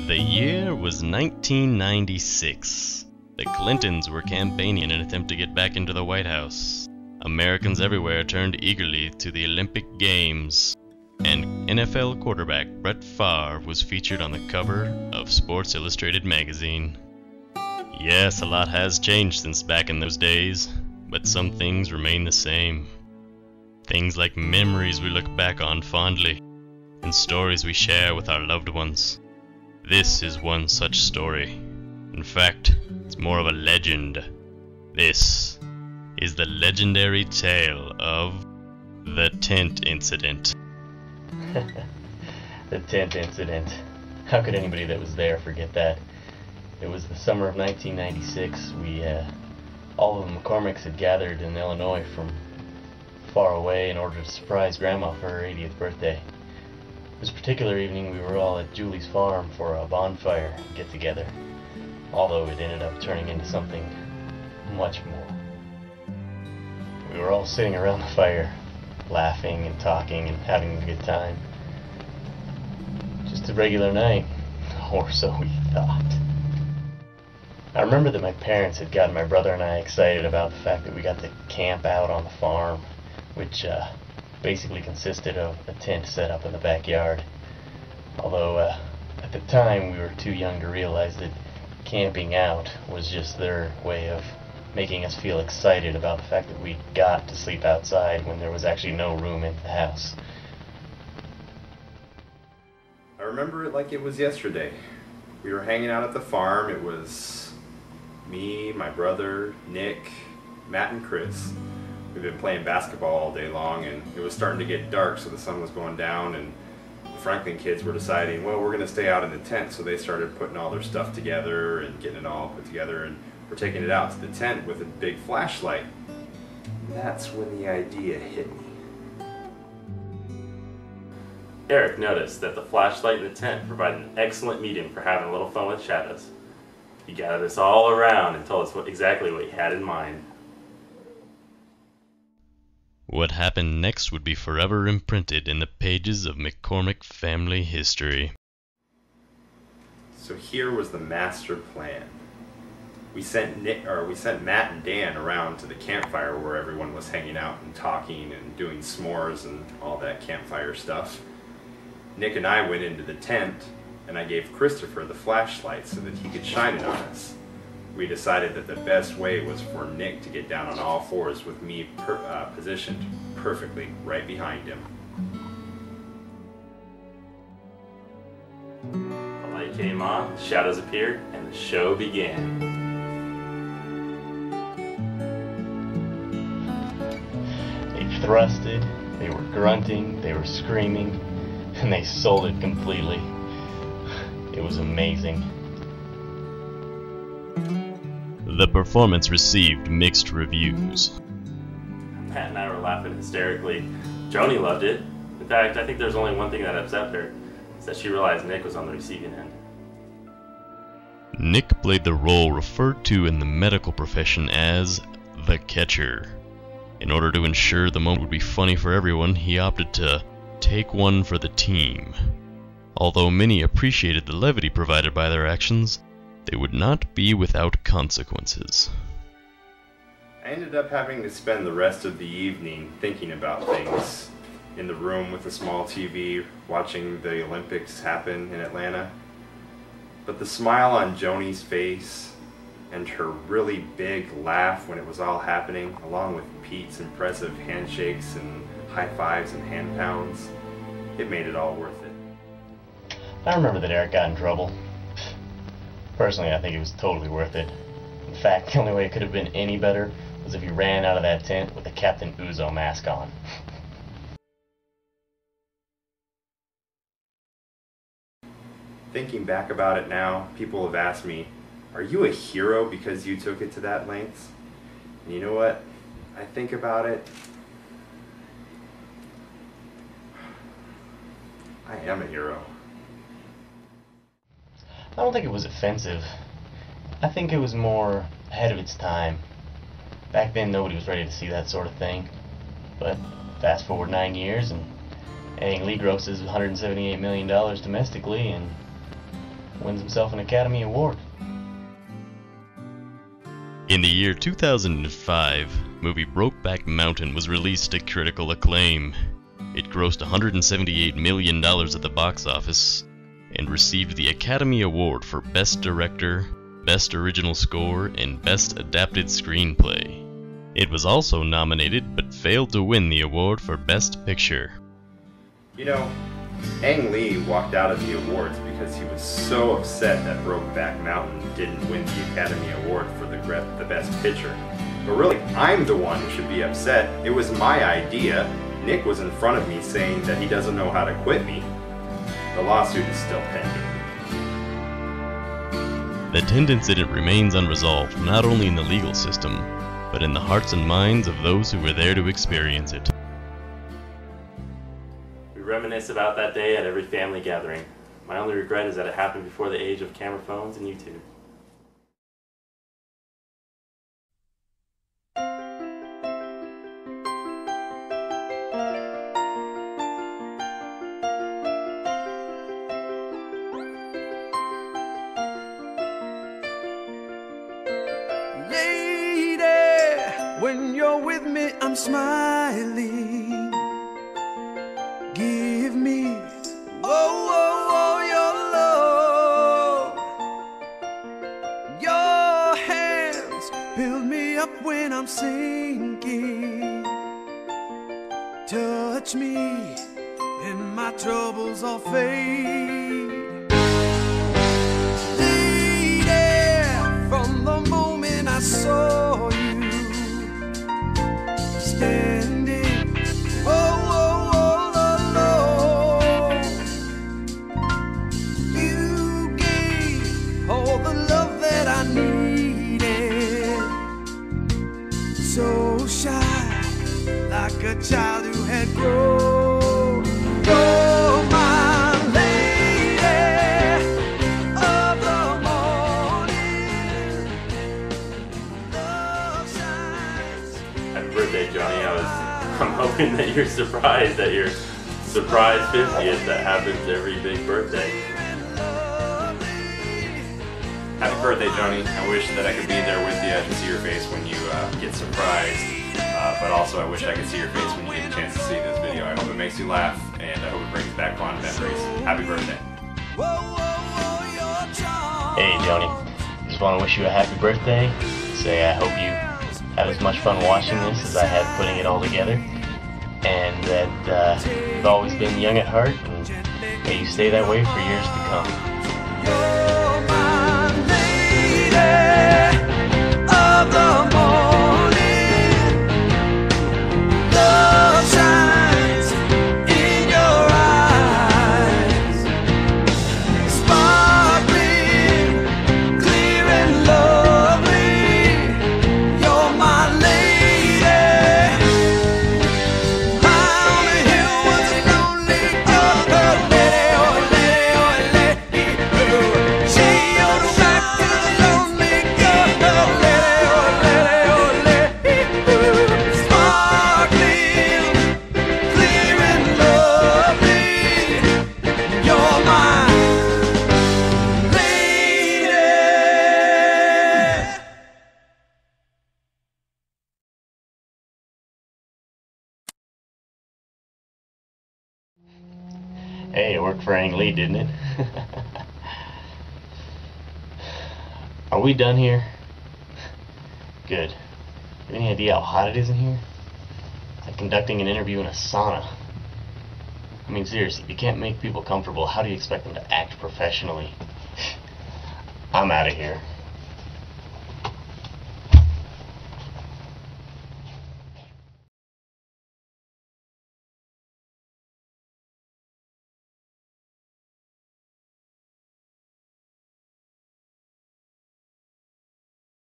The year was 1996. The Clintons were campaigning in an attempt to get back into the White House. Americans everywhere turned eagerly to the Olympic Games, and NFL quarterback Brett Favre was featured on the cover of Sports Illustrated magazine. Yes, a lot has changed since back in those days, but some things remain the same. Things like memories we look back on fondly, and stories we share with our loved ones. This is one such story. In fact, it's more of a legend. This is the legendary tale of the tent incident. The tent incident. How could anybody that was there forget that? It was the summer of 1996. All of the McCormicks had gathered in Illinois from far away in order to surprise Grandma for her 80th birthday. This particular evening we were all at Julie's farm for a bonfire get-together, although it ended up turning into something much more. We were all sitting around the fire, laughing and talking and having a good time. Just a regular night, or so we thought. I remember that my parents had gotten my brother and I excited about the fact that we got to camp out on the farm, which basically consisted of a tent set up in the backyard. Although at the time we were too young to realize that camping out was just their way of making us feel excited about the fact that we got to sleep outside when there was actually no room in the house. I remember it like it was yesterday. We were hanging out at the farm. It was me, my brother, Nick, Matt, and Chris. We've been playing basketball all day long, and it was starting to get dark, so the sun was going down, and the Franklin kids were deciding, well, we're going to stay out in the tent, so they started putting all their stuff together and getting it all put together, and we're taking it out to the tent with a big flashlight. That's when the idea hit me. Eric noticed that the flashlight in the tent provided an excellent medium for having a little fun with shadows. He gathered us all around and told us exactly what he had in mind. What happened next would be forever imprinted in the pages of McCormick family history. So here was the master plan. We sent Matt and Dan around to the campfire where everyone was hanging out and talking and doing s'mores and all that campfire stuff. Nick and I went into the tent, and I gave Christopher the flashlight so that he could shine it on us. We decided that the best way was for Nick to get down on all fours with me positioned perfectly right behind him. The light came on, the shadows appeared, and the show began. They thrusted, they were grunting, they were screaming, and they sold it completely. It was amazing. The performance received mixed reviews. Matt and I were laughing hysterically. Joni loved it. In fact, I think there's only one thing that upset her. It's that she realized Nick was on the receiving end. Nick played the role referred to in the medical profession as the catcher. In order to ensure the moment would be funny for everyone, he opted to take one for the team. Although many appreciated the levity provided by their actions, they would not be without consequences. I ended up having to spend the rest of the evening thinking about things in the room with a small TV, watching the Olympics happen in Atlanta. But the smile on Joni's face and her really big laugh when it was all happening, along with Pete's impressive handshakes and high fives and hand pounds, it made it all worth it. I remember that Eric got in trouble. Personally, I think it was totally worth it. In fact, the only way it could have been any better was if he ran out of that tent with a Captain Uzo mask on. Thinking back about it now, people have asked me, are you a hero because you took it to that length? And you know what? I think about it, I am a hero. I don't think it was offensive. I think it was more ahead of its time. Back then nobody was ready to see that sort of thing. But fast forward 9 years and Ang Lee grosses $178 million domestically, and wins himself an Academy Award. In the year 2005, movie Brokeback Mountain was released to critical acclaim. It grossed $178 million at the box office and received the Academy Award for Best Director, Best Original Score, and Best Adapted Screenplay. It was also nominated but failed to win the award for Best Picture. You know, Ang Lee walked out of the awards because he was so upset that Brokeback Mountain didn't win the Academy Award for the Best Picture. But really, I'm the one who should be upset. It was my idea. Nick was in front of me saying that he doesn't know how to quit me. The lawsuit is still pending. The Tind incident remains unresolved not only in the legal system, but in the hearts and minds of those who were there to experience it. We reminisce about that day at every family gathering. My only regret is that it happened before the age of camera phones and YouTube. When you're with me, I'm smiling. Give me, your love. Your hands build me up when I'm sinking. Touch me, and my troubles all fade. Lady, from the moment I saw you standing, alone, you gave all the love that I needed. So shy, like a child who had grown. You're my lady of the morning. Love shines. Happy birthday, Johnny. I'm hoping that you're surprised at your surprise 50th that happens every big birthday. Happy birthday, Johnny. I wish that I could be there with you to see your face when you get surprised. But also, I wish I could see your face when you get a chance to see this video. I hope it makes you laugh, and I hope it brings back fond memories. Happy birthday. Hey, Joni. Just want to wish you a happy birthday. Say I hope you had as much fun watching this as I had putting it all together, and that you've always been young at heart, and may you stay that way for years to come. You're my lady of the morning. Love shines in your eyes, sparkling, clear and lovely. You're my lady. High on the hill was a lonely lady, she on the back to the lonely girl, sparkling, clear and lovely. You're my lady. Hey, it worked for Ang Lee, didn't it? Are we done here? Good. Any idea how hot it is in here? It's like conducting an interview in a sauna. I mean, seriously, if you can't make people comfortable, how do you expect them to act professionally? I'm out of here.